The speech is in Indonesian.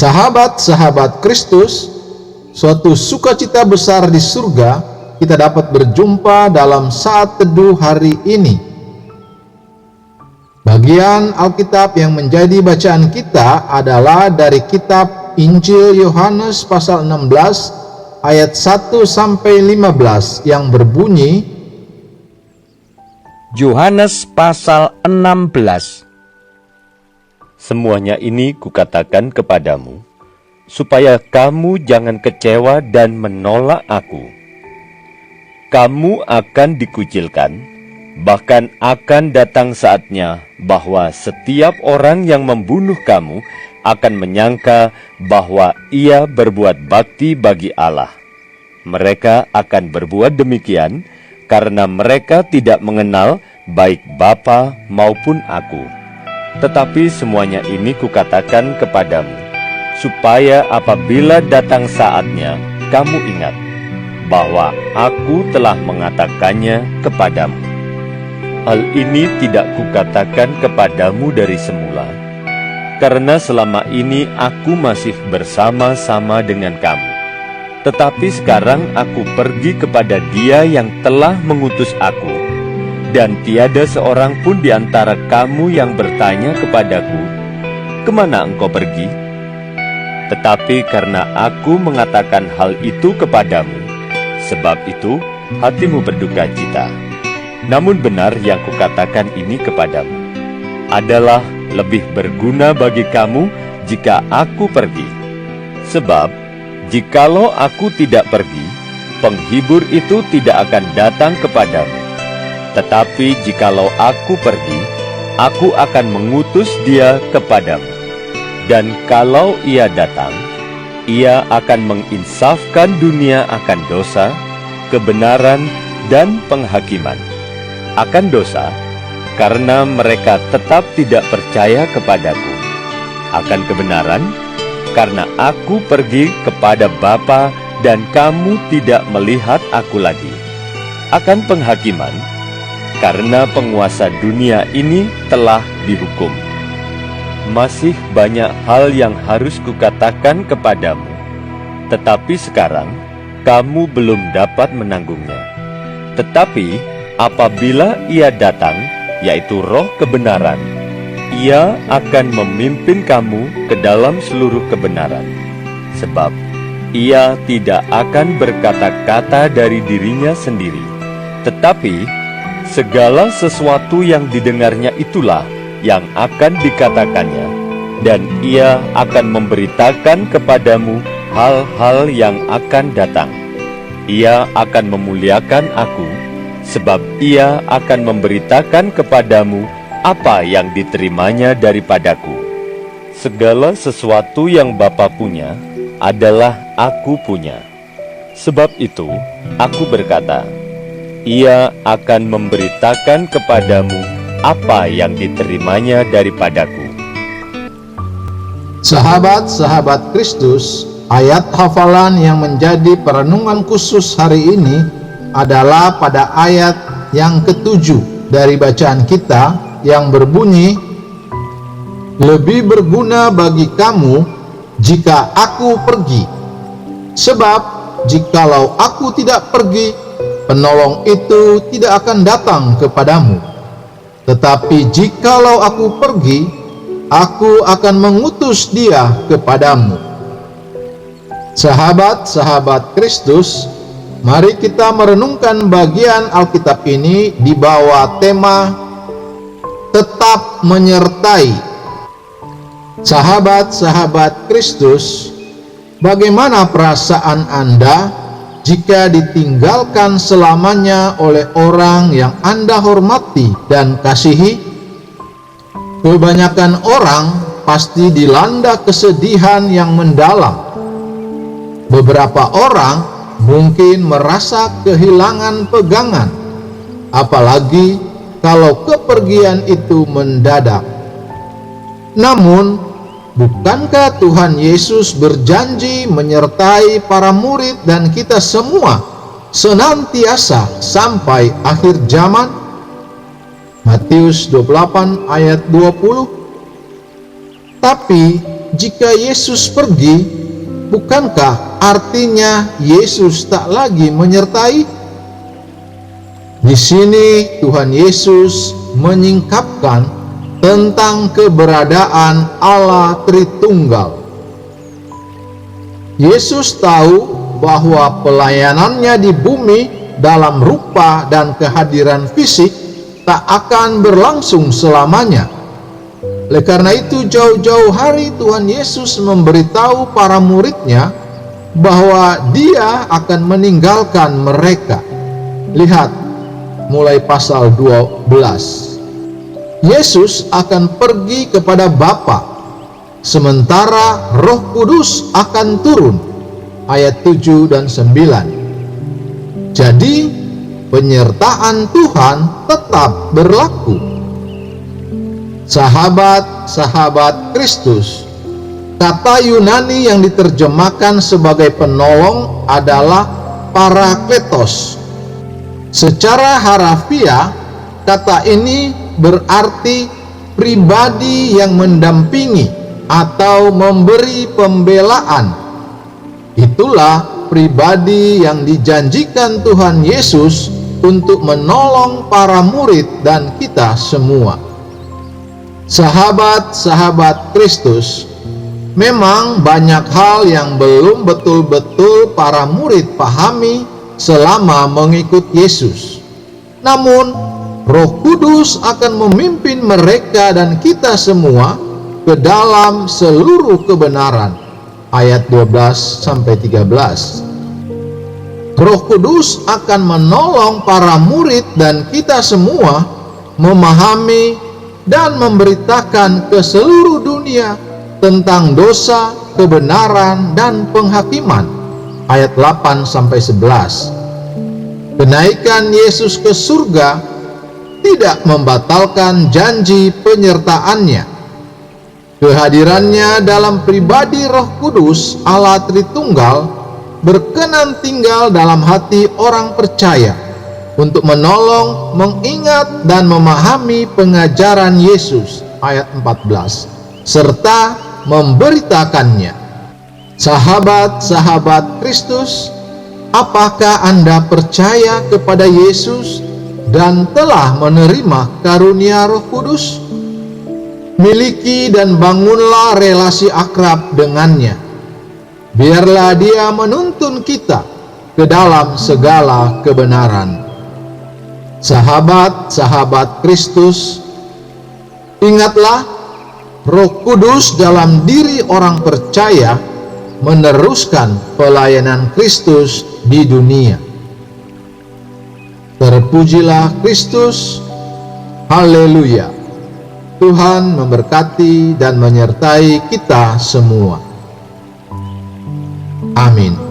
Sahabat-sahabat Kristus, suatu sukacita besar di surga kita dapat berjumpa dalam saat teduh hari ini. Bagian Alkitab yang menjadi bacaan kita adalah dari kitab Injil Yohanes pasal 16 ayat 1 sampai 15 yang berbunyi, Yohanes pasal 16. Semuanya ini kukatakan kepadamu, supaya kamu jangan kecewa dan menolak aku. Kamu akan dikucilkan, bahkan akan datang saatnya bahwa setiap orang yang membunuh kamu akan menyangka bahwa ia berbuat bakti bagi Allah. Mereka akan berbuat demikian karena mereka tidak mengenal baik Bapa maupun aku. Tetapi semuanya ini kukatakan kepadamu, supaya apabila datang saatnya, kamu ingat bahwa aku telah mengatakannya kepadamu. Hal ini tidak kukatakan kepadamu dari semula, karena selama ini aku masih bersama-sama dengan kamu. Tetapi sekarang aku pergi kepada Dia yang telah mengutus aku, dan tiada seorang pun di antara kamu yang bertanya kepadaku, kemana engkau pergi? Tetapi karena aku mengatakan hal itu kepadamu, sebab itu hatimu berduka cita. Namun benar yang kukatakan ini kepadamu, adalah lebih berguna bagi kamu jika aku pergi. Sebab, jikalau aku tidak pergi, penghibur itu tidak akan datang kepadamu. Tetapi jikalau aku pergi, aku akan mengutus Dia kepadamu. Dan kalau Ia datang, Ia akan menginsafkan dunia akan dosa, kebenaran, dan penghakiman. Akan dosa, karena mereka tetap tidak percaya kepadaku. Akan kebenaran, karena aku pergi kepada Bapa dan kamu tidak melihat aku lagi. Akan penghakiman, karena penguasa dunia ini telah dihukum. Masih banyak hal yang harus kukatakan kepadamu, tetapi sekarang kamu belum dapat menanggungnya. Tetapi apabila Ia datang, yaitu Roh kebenaran, Ia akan memimpin kamu ke dalam seluruh kebenaran. Sebab Ia tidak akan berkata-kata dari dirinya sendiri, tetapi segala sesuatu yang didengarnya itulah yang akan dikatakannya, dan Ia akan memberitakan kepadamu hal-hal yang akan datang. Ia akan memuliakan aku, sebab Ia akan memberitakan kepadamu apa yang diterimanya daripadaku. Segala sesuatu yang Bapa punya adalah aku punya. Sebab itu aku berkata, Ia akan memberitakan kepadamu apa yang diterimanya daripadaku. sahabat-sahabat Kristus, ayat hafalan yang menjadi perenungan khusus hari ini adalah pada ayat yang ke-7 dari bacaan kita yang berbunyi, lebih berguna bagi kamu jika aku pergi. Sebab jikalau aku tidak pergi, penolong itu tidak akan datang kepadamu. Tetapi jikalau aku pergi, aku akan mengutus Dia kepadamu. Sahabat-sahabat Kristus, mari kita merenungkan bagian Alkitab ini di bawah tema tetap menyertai. Sahabat-sahabat Kristus, bagaimana perasaan Anda jika ditinggalkan selamanya oleh orang yang Anda hormati dan kasihi? Kebanyakan orang pasti dilanda kesedihan yang mendalam. Beberapa orang mungkin merasa kehilangan pegangan, apalagi kalau kepergian itu mendadak. Namun, bukankah Tuhan Yesus berjanji menyertai para murid dan kita semua senantiasa sampai akhir zaman? Matius 28 ayat 20. Tapi jika Yesus pergi, bukankah artinya Yesus tak lagi menyertai? Di sini Tuhan Yesus menyingkapkan tentang keberadaan Allah Tritunggal. Yesus tahu bahwa pelayanannya di bumi dalam rupa dan kehadiran fisik tak akan berlangsung selamanya. Oleh karena itu, jauh-jauh hari Tuhan Yesus memberitahu para muridnya bahwa Dia akan meninggalkan mereka. Lihat, mulai pasal 12. Yesus akan pergi kepada Bapa, sementara Roh Kudus akan turun. Ayat 7 dan 9. Jadi, penyertaan Tuhan tetap berlaku. Sahabat-sahabat Kristus, kata Yunani yang diterjemahkan sebagai penolong adalah parakletos. Secara harafiah, kata ini berarti pribadi yang mendampingi atau memberi pembelaan. Itulah pribadi yang dijanjikan Tuhan Yesus untuk menolong para murid dan kita semua. Sahabat-sahabat Kristus, memang banyak hal yang belum betul-betul para murid pahami selama mengikut Yesus. Namun, Roh Kudus akan memimpin mereka dan kita semua ke dalam seluruh kebenaran. Ayat 12-13. Roh Kudus akan menolong para murid dan kita semua memahami dan memberitakan ke seluruh dunia tentang dosa, kebenaran, dan penghakiman. Ayat 8-11. Kenaikan Yesus ke surga tidak membatalkan janji penyertaannya. Kehadirannya dalam pribadi Roh Kudus Allah Tritunggal berkenan tinggal dalam hati orang percaya untuk menolong, mengingat, dan memahami pengajaran Yesus. Ayat 14. Serta memberitakannya. Sahabat-sahabat Kristus, apakah Anda percaya kepada Yesus dan telah menerima karunia Roh Kudus? Miliki dan bangunlah relasi akrab dengannya. Biarlah Dia menuntun kita ke dalam segala kebenaran. Sahabat-sahabat Kristus, ingatlah, Roh Kudus dalam diri orang percaya meneruskan pelayanan Kristus di dunia. Terpujilah Kristus. Haleluya. Tuhan memberkati dan menyertai kita semua. Amin.